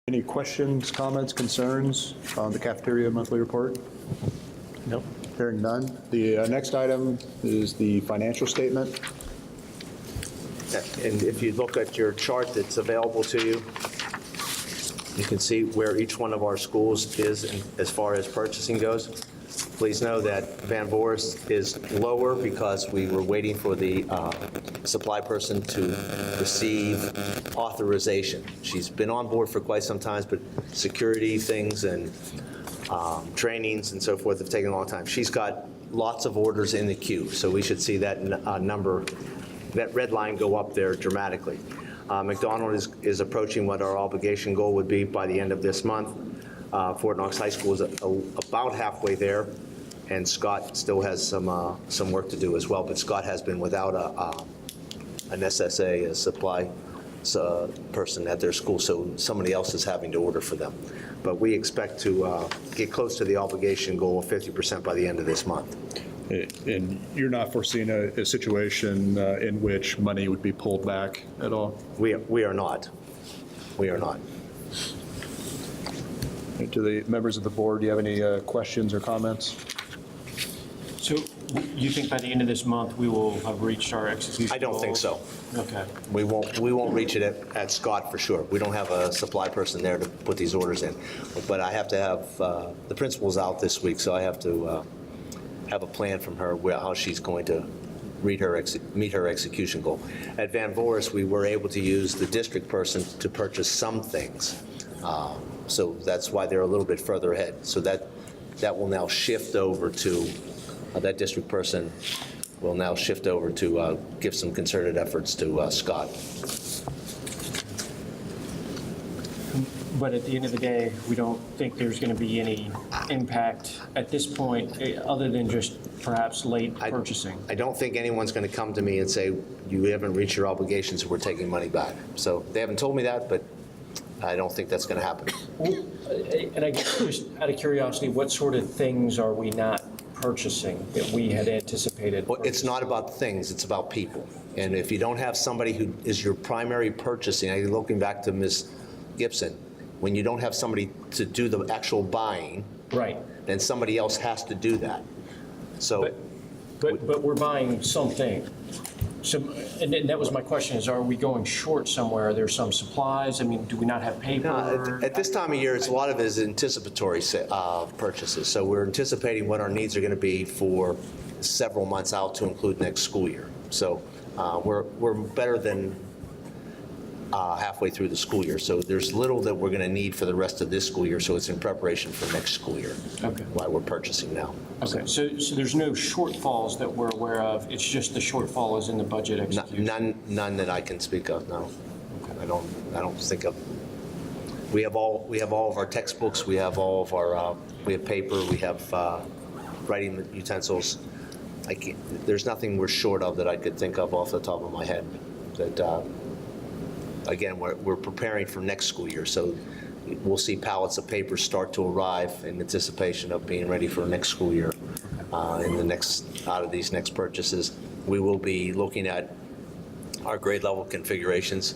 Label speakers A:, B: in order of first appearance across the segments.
A: Any questions, comments, concerns on the cafeteria monthly report?
B: Nope.
A: Hearing none. The next item is the financial statement.
C: And if you look at your chart that's available to you, you can see where each one of our schools is as far as purchasing goes. Please know that Van Voorhis is lower because we were waiting for the supply person to receive authorization. She's been on board for quite some time, but security things and trainings and so forth have taken a long time. She's got lots of orders in the queue, so we should see that number, that red line go up there dramatically. McDonald is approaching what our obligation goal would be by the end of this month. Fort Knox High School is about halfway there, and Scott still has some work to do as well, but Scott has been without an SSA, a supply person at their school, so somebody else is having to order for them. But we expect to get close to the obligation goal of 50% by the end of this month.
A: And you're not foreseeing a situation in which money would be pulled back at all?
C: We are not. We are not.
A: To the members of the board, do you have any questions or comments?
B: So you think by the end of this month, we will have reached our execution
C: I don't think
B: goals?
C: so.
B: Okay.
C: We won't reach it at Scott for sure. We don't have a supply person there to put these orders in. But I have to have, the principal's out this week, so I have to have a plan from her how she's going to meet her execution goal. At Van Voorhis, we were able to use the district person to purchase some things. So that's why they're a little bit further ahead. So that will now shift over to, that district person will now shift over to give some concerted efforts to Scott.
B: But at the end of the day, we don't think there's going to be any impact at this point, other than just perhaps late purchasing.
C: I don't think anyone's going to come to me and say, you haven't reached your obligations, we're taking money back. So they haven't told me that, but I don't think that's going to happen.
B: And I guess just out of curiosity, what sort of things are we not purchasing that we had anticipated?
C: Well, it's not about things, it's about people. And if you don't have somebody who is your primary purchasing, looking back to Ms. Gibson, when you don't have somebody to do the actual buying,
B: Right.
C: then somebody else has to do that. So,
B: But we're buying something. So, and that was my question, is are we going short somewhere? Are there some supplies? I mean, do we not have paper?
C: no, at this time of year, a lot of it is anticipatory purchases. So we're anticipating what our needs are going to be for several months out to include next school year. So we're better than halfway through the school year. So there's little that we're going to need for the rest of this school year. So it's in preparation for next school year.
B: Okay.
C: Why we're purchasing now.
B: Okay, so there's no shortfalls that we're aware of, it's just the shortfall is in the budget execution?
C: None that I can speak of, no. I don't think of. We have all of our textbooks, we have all of our, we have paper, we have writing utensils. There's nothing we're short of that I could think of off the top of my head. That, again, we're preparing for next school year, so we'll see pallets of paper start to arrive in anticipation of being ready for next school year. Out of these next purchases, we will be looking at our grade level configurations,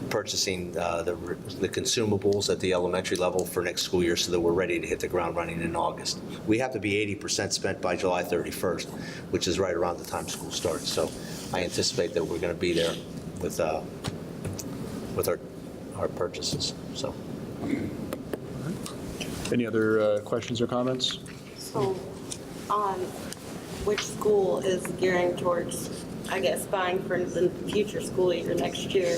C: purchasing the consumables at the elementary level for next school year so that we're ready to hit the ground running in August. We have to be 80% spent by July 31st, which is right around the time school starts. So I anticipate that we're going to be there with our purchases. So.
A: Any other questions or comments?
D: So, which school is gearing towards, I guess, buying for the future school year next year?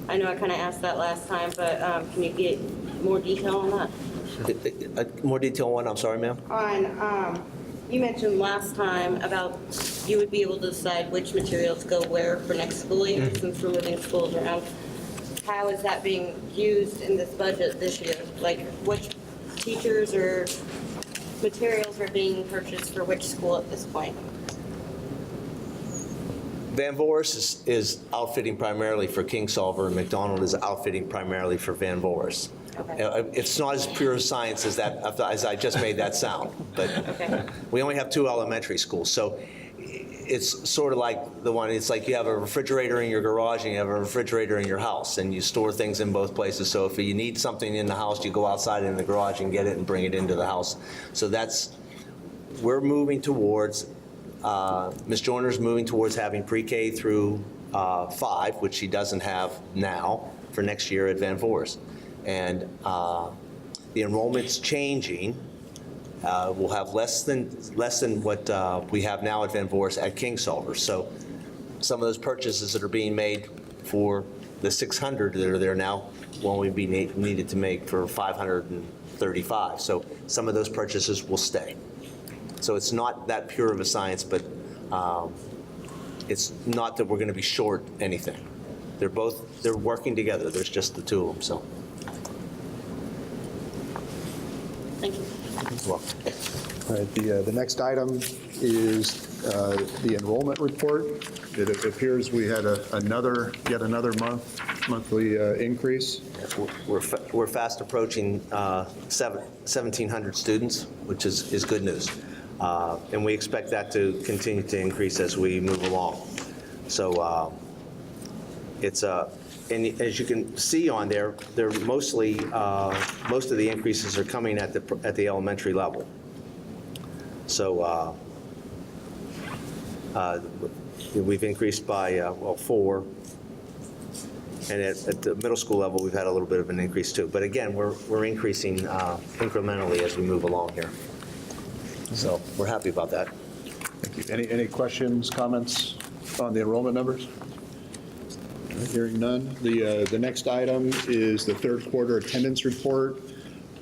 D: I know I kind of asked that last time, but can you get more detail on that?
C: More detail on what? I'm sorry, ma'am?
D: On, you mentioned last time about you would be able to decide which materials go where for next school year since we're moving schools around. How is that being used in this budget this year? Like, which teachers or materials are being purchased for which school at this point?
C: Van Voorhis is outfitting primarily for Kingsolver, and McDonald is outfitting primarily for Van Voorhis.
D: Okay.
C: It's not as pure science as that, as I just made that sound, but
D: Okay.
C: we only have 2 elementary schools. So it's sort of like the one, it's like you have a refrigerator in your garage and you have a refrigerator in your house, and you store things in both places. So if you need something in the house, you go outside in the garage and get it and bring it into the house. So we're moving towards, Ms. Joyner's moving towards having pre-K through 5, which she doesn't have now, for next year at Van Voorst. And the enrollment's changing. We'll have less than what we have now at Van Voorst at King Solver. So some of those purchases that are being made for the 600 that are there now will only be needed to make for 535. So some of those purchases will stay. So it's not that pure of a science, but it's not that we're going to be short anything. They're working together. There's just the two of them, so.
D: Thank you.
C: You're welcome.
A: All right, the next item is the enrollment report. It appears we had yet another monthly increase.
C: We're fast approaching 1,700 students, which is good news. And we expect that to continue to increase as we move along. So and as you can see on there, they're mostly, most of the increases are coming at the elementary level. So we've increased by, 4. And at the middle school level, we've had a little bit of an increase too. But again, we're increasing incrementally as we move along here. So we're happy about that.
A: Thank you. Any questions, comments on the enrollment numbers? Hearing none. The next item is the third quarter attendance report.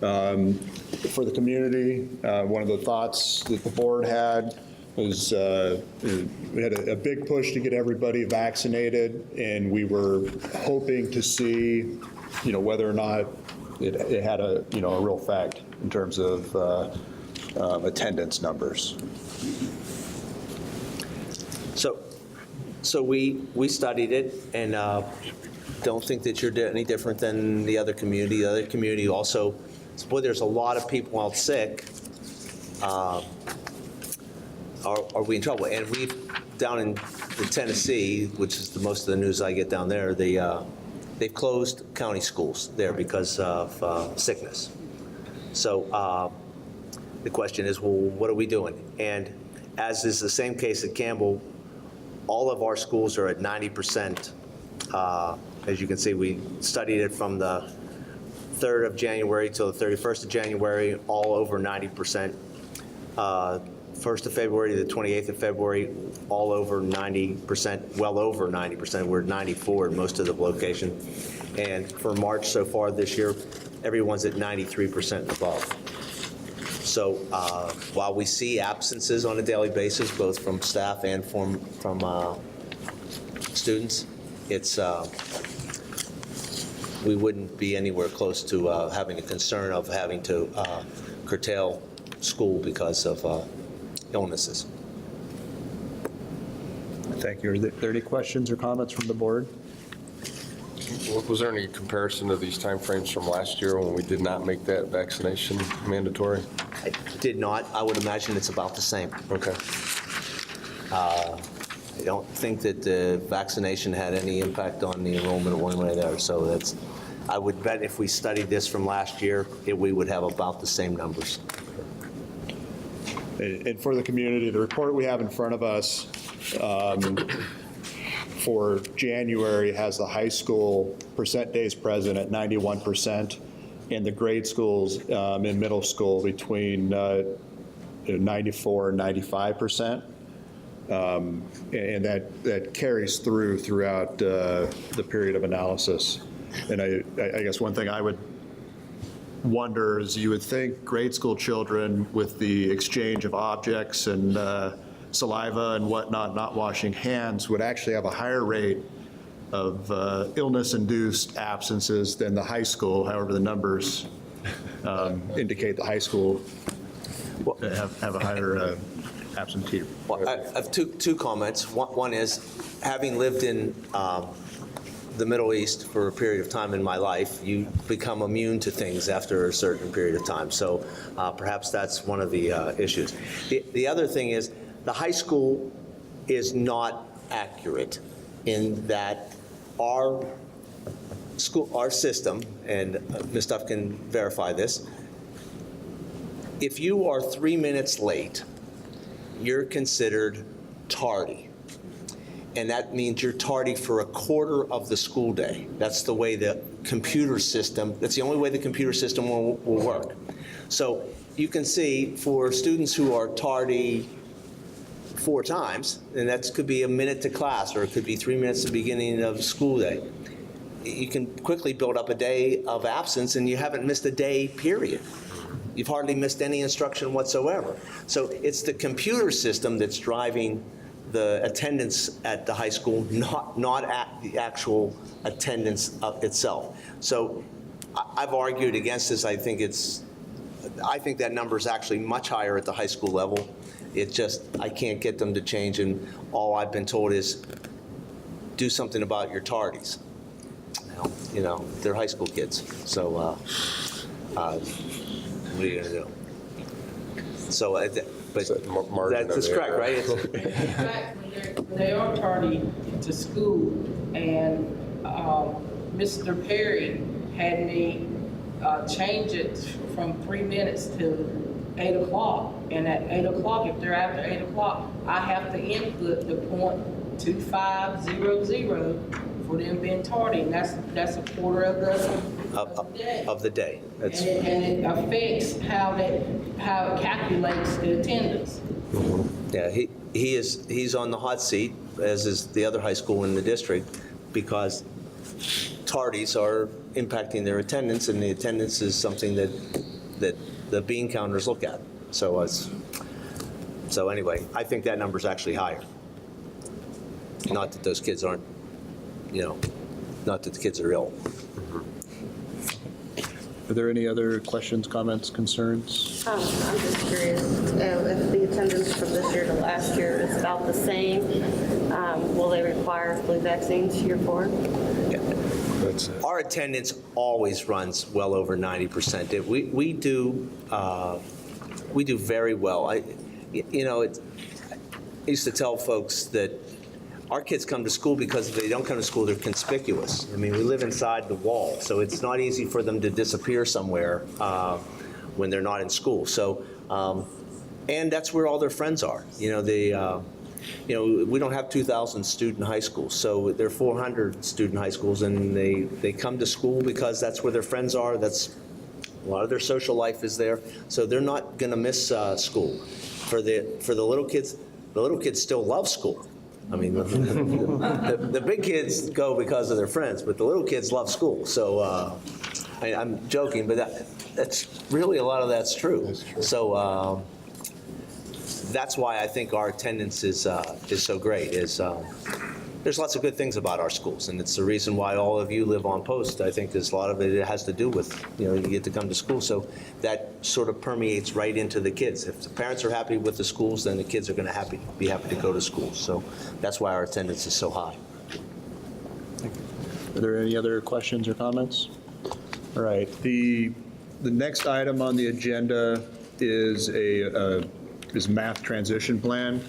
A: For the community, one of the thoughts that the board had was we had a big push to get everybody vaccinated, and we were hoping to see, whether or not it had a real effect in terms of attendance numbers.
C: So we studied it, and don't think that you're any different than the other community. The other community also, boy, there's a lot of people out sick. Are we in trouble? And we've, down in Tennessee, which is most of the news I get down there, they've closed county schools there because of sickness. So the question is, well, what are we doing? And as is the same case at Campbell, all of our schools are at 90%. As you can see, we studied it from the 3rd of January till the 31st of January, all over 90%. 1st of February to the 28th of February, all over 90%, well over 90%. We're at 94 in most of the location. And for March so far this year, everyone's at 93% and above. So while we see absences on a daily basis, both from staff and from students, we wouldn't be anywhere close to having a concern of having to curtail school because of illnesses.
A: Thank you. Are there any questions or comments from the board?
E: Was there any comparison to these timeframes from last year when we did not make that vaccination mandatory?
C: I did not. I would imagine it's about the same.
E: Okay.
C: I don't think that the vaccination had any impact on the enrollment one way or the other. So I would bet if we studied this from last year, we would have about the same numbers.
A: And for the community, the report we have in front of us for January has the high school percent days present at 91%, and the grade schools in middle school between 94 and 95%. And that carries throughout the period of analysis. And I guess one thing I would wonder is you would think grade school children, with the exchange of objects and saliva and whatnot, not washing hands, would actually have a higher rate of illness-induced absences than the high school. However, the numbers indicate the high school have a higher absentee.
C: Well, I have two comments. One is, having lived in the Middle East for a period of time in my life, you become immune to things after a certain period of time. So perhaps that's one of the issues. The other thing is, the high school is not accurate in that our system, and Ms. Duff can verify this, if you are 3 minutes late, you're considered tardy. And that means you're tardy for a quarter of the school day. That's the way the computer system, that's the only way the computer system will work. So you can see for students who are tardy 4 times, and that could be a minute to class, or it could be 3 minutes to the beginning of the school day, you can quickly build up a day of absence and you haven't missed a day, period. You've hardly missed any instruction whatsoever. So it's the computer system that's driving the attendance at the high school, not at the actual attendance of itself. So I've argued against this. I think that number is actually much higher at the high school level. It just, I can't get them to change, and all I've been told is do something about your tardies. You know, they're high school kids. So what are you gonna do? So, but
E: Margin
C: that's
E: of
C: correct,
E: error.
C: right?
F: In fact, when they are tardy to school, and Mr. Perry had me change it from 3 minutes to 8 o'clock. And at 8 o'clock, if they're after 8 o'clock, I have to input the .2500 for them being tardy, and that's a quarter of the day.
C: Of the day. That's,
F: And it affects how it calculates the attendance.
C: yeah, he's on the hot seat, as is the other high school in the district, because tardies are impacting their attendance, and the attendance is something that the bean counters look at. So anyway, I think that number's actually higher. Not that those kids aren't, not that the kids are ill.
A: Are there any other questions, comments, concerns?
D: I'm just curious, if the attendance from this year to last year is about the same, will they require flu vaccines year 4?
E: That's it.
C: Our attendance always runs well over 90%. We do very well. I used to tell folks that our kids come to school because if they don't come to school, they're conspicuous. I mean, we live inside the wall, so it's not easy for them to disappear somewhere when they're not in school. So, and that's where all their friends are. We don't have 2,000 student high schools, so there are 400 student high schools, and they come to school because that's where their friends are. That's a lot of their social life is there, so they're not going to miss school. For the little kids still love school. I mean, the big kids go because of their friends, but the little kids love school. So I'm joking, but that's really a lot of that's true.
E: That's true.
C: So that's why I think our attendance is so great. There's lots of good things about our schools, and it's the reason why all of you live on post. I think there's a lot of it has to do with, you get to come to school. So that sort of permeates right into the kids. If the parents are happy with the schools, then the kids are going to be happy to go to school. So that's why our attendance is so high.
A: Are there any other questions or comments? All right, the next item on the agenda is is math transition plan.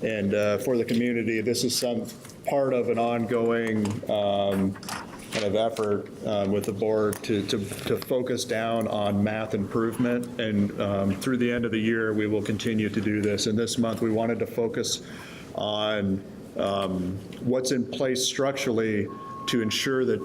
A: And for the community, this is some part of an ongoing kind of effort with the board to focus down on math improvement. And through the end of the year, we will continue to do this. And this month, we wanted to focus on what's in place structurally to ensure that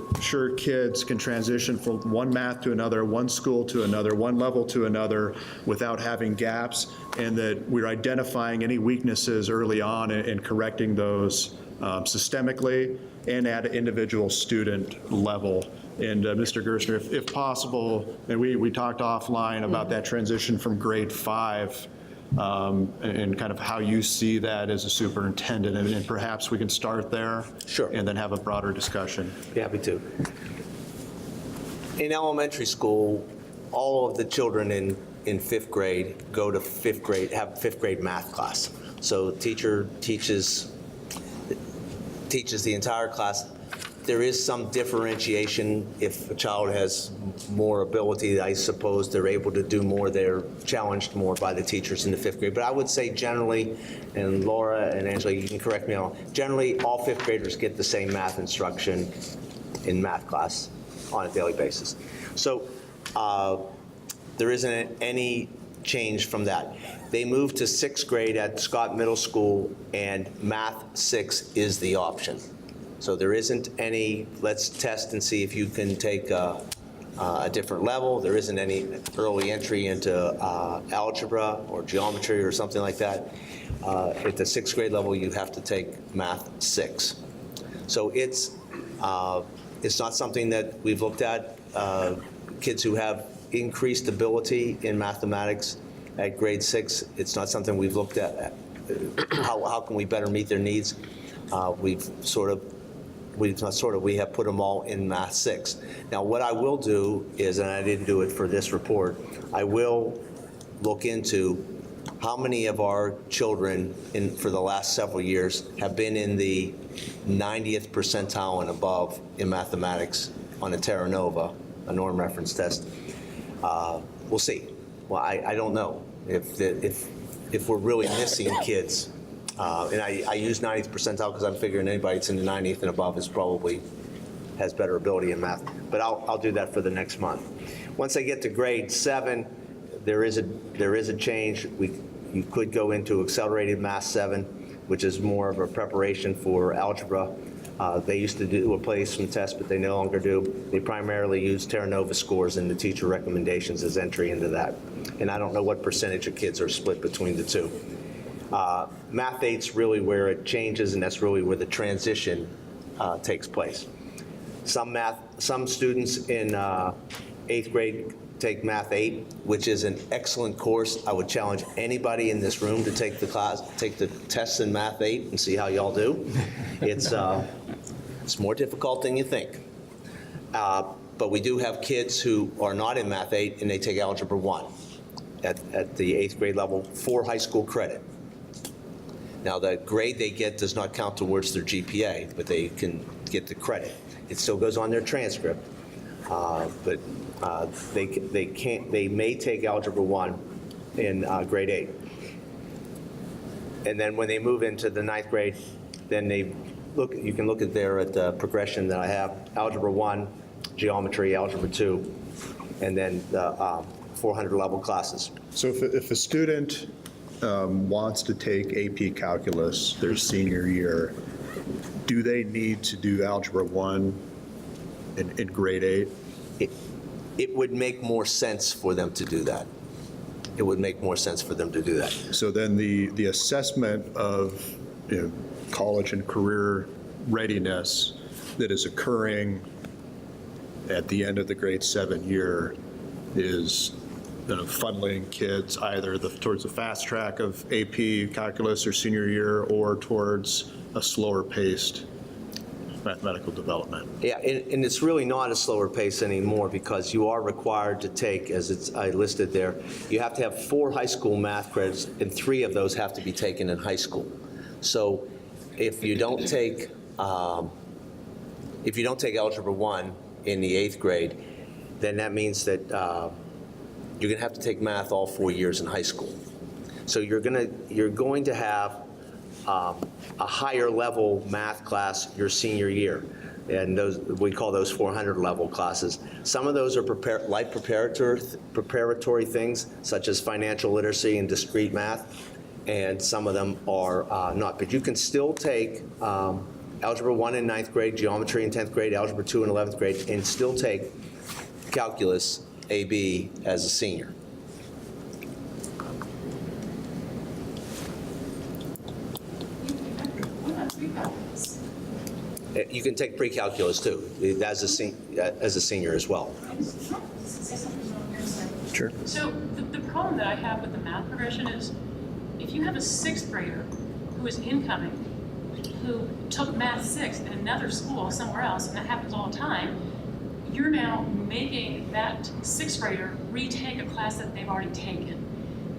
A: kids can transition from one math to another, one school to another, one level to another without having gaps, and that we're identifying any weaknesses early on and correcting those systemically and at an individual student level. And Mr. Gerstner, if possible, and we talked offline about that transition from grade 5 and kind of how you see that as a superintendent, and perhaps we can start there.
C: Sure.
A: And then have a broader discussion.
C: Be happy to. In elementary school, all of the children in 5th grade go to 5th grade, have 5th grade math class. So the teacher teaches the entire class. There is some differentiation. If a child has more ability, I suppose they're able to do more, they're challenged more by the teachers in the 5th grade. But I would say generally, and Laura and Angela, you can correct me on, generally, all 5th graders get the same math instruction in math class on a daily basis. So there isn't any change from that. They moved to 6th grade at Scott Middle School, and Math 6 is the option. So there isn't any, let's test and see if you can take a different level. There isn't any early entry into algebra or geometry or something like that. At the 6th grade level, you have to take Math 6. So it's not something that we've looked at. Kids who have increased ability in mathematics at grade 6, it's not something we've looked at. How can we better meet their needs? We have put them all in Math 6. Now, what I will do is, and I didn't do it for this report, I will look into how many of our children for the last several years have been in the 90th percentile and above in mathematics on a Terra Nova, a norm reference test. We'll see. Well, I don't know if we're really missing kids. And I use 90th percentile because I'm figuring anybody that's in the 90th and above has better ability in math. But I'll do that for the next month. Once I get to grade 7, there is a change. You could go into accelerated Math 7, which is more of a preparation for algebra. They used to do a placement test, but they no longer do. They primarily use Terra Nova scores in the teacher recommendations as entry into that. And I don't know what percentage of kids are split between the two. Math 8's really where it changes, and that's really where the transition takes place. Some students in 8th grade take Math 8, which is an excellent course. I would challenge anybody in this room to take the tests in Math 8 and see how y'all do. It's more difficult than you think. But we do have kids who are not in Math 8 and they take Algebra 1 at the 8th grade level for high school credit. Now, the grade they get does not count towards their GPA, but they can get the credit. It still goes on their transcript, but they may take Algebra 1 in grade 8. And then when they move into the 9th grade, then you can look at the progression that I have: Algebra 1, Geometry, Algebra 2, and then the 400 level classes.
A: So if a student wants to take AP Calculus their senior year, do they need to do Algebra 1 in grade 8?
C: It would make more sense for them to do that. It would make more sense for them to do that.
A: So then the assessment of college and career readiness that is occurring at the end of the grade 7 year is funneling kids either towards the fast track of AP Calculus their senior year or towards a slower paced mathematical development.
C: Yeah, and it's really not a slower pace anymore because you are required to take, as I listed there, you have to have 4 high school math credits, and 3 of those have to be taken in high school. So if you don't take Algebra 1 in the 8th grade, then that means that you're going to have to take math all 4 years in high school. So you're going to have a higher level math class your senior year, and we call those 400 level classes. Some of those are light preparatory things, such as financial literacy and discrete math, and some of them are not. But you can still take Algebra 1 in 9th grade, Geometry in 10th grade, Algebra 2 in 11th grade, and still take Calculus AB as a senior. You can take pre-calculus too, as a senior as well.
A: Sure.
G: So the problem that I have with the math progression is if you have a 6th grader who is incoming, who took Math 6 at another school somewhere else, and that happens all the time, you're now making that 6th grader retake a class that they've already taken.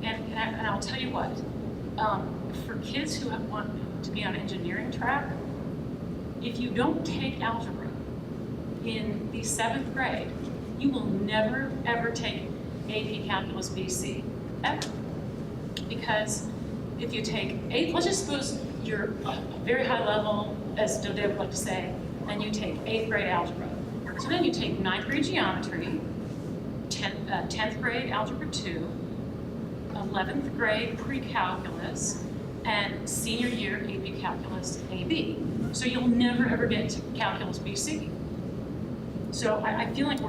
G: And I'll tell you what, for kids who want to be on engineering track, if you don't take algebra, in the 7th grade, you will never, ever take AP Calculus BC, ever. Because if you take let's just suppose you're a very high level, as Dodea would like to say, and you take 8th grade algebra. So then you take 9th grade geometry, 10th grade algebra 2, 11th grade pre-calculus, and senior year AP Calculus AB. So you'll never ever get to Calculus BC. So I feel like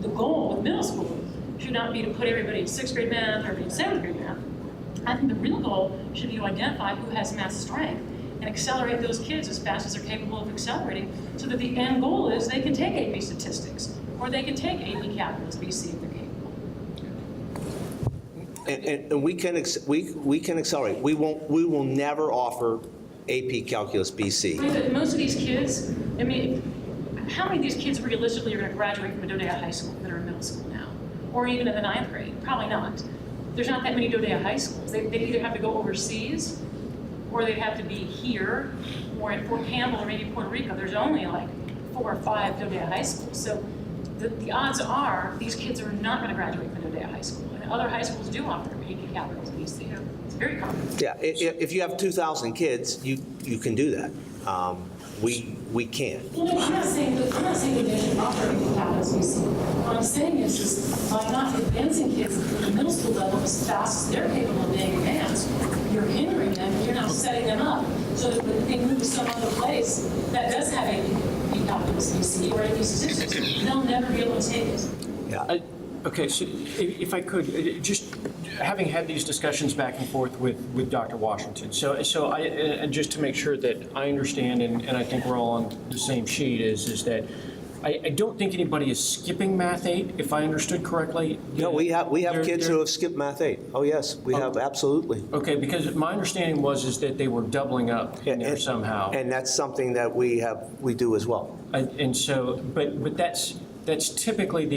G: the goal with middle school should not be to put everybody in 6th grade math or in 7th grade math. I think the real goal should be to identify who has math strength and accelerate those kids as fast as they're capable of accelerating, so that the end goal is they can take AP Statistics or they can take AP Calculus BC if they're capable.
C: And we can accelerate. We will never offer AP Calculus BC.
G: But most of these kids, I mean, how many of these kids realistically are going to graduate from a Dodea High School that are in middle school now? Or even in the 9th grade? Probably not. There's not that many Dodea High Schools. They either have to go overseas, or they'd have to be here, or at Fort Campbell, or maybe Puerto Rico. There's only like 4 or 5 Dodea High Schools. So the odds are these kids are not going to graduate from Dodea High School. And other high schools do offer AP Calculus BC. It's very common.
C: Yeah, if you have 2,000 kids, you can do that. We can't.
G: Well, no, I'm not saying that they should offer AP Calculus BC. What I'm saying is by not advancing kids at the middle school level as fast as they're capable of being advanced, you're hindering them, and you're now setting them up so that when they move to some other place that does have AP Calculus BC or AP Statistics, they'll never be able to take it.
C: Yeah.
B: Okay, so if I could, just having had these discussions back and forth with Dr. Washington, so and just to make sure that I understand, and I think we're all on the same sheet, is that I don't think anybody is skipping Math 8, if I understood correctly.
C: No, we have kids who have skipped Math 8. Oh, yes, we have, absolutely.
B: Okay, because my understanding is that they were doubling up in there somehow.
C: And that's something that we do as well.
B: And so, but that's typically the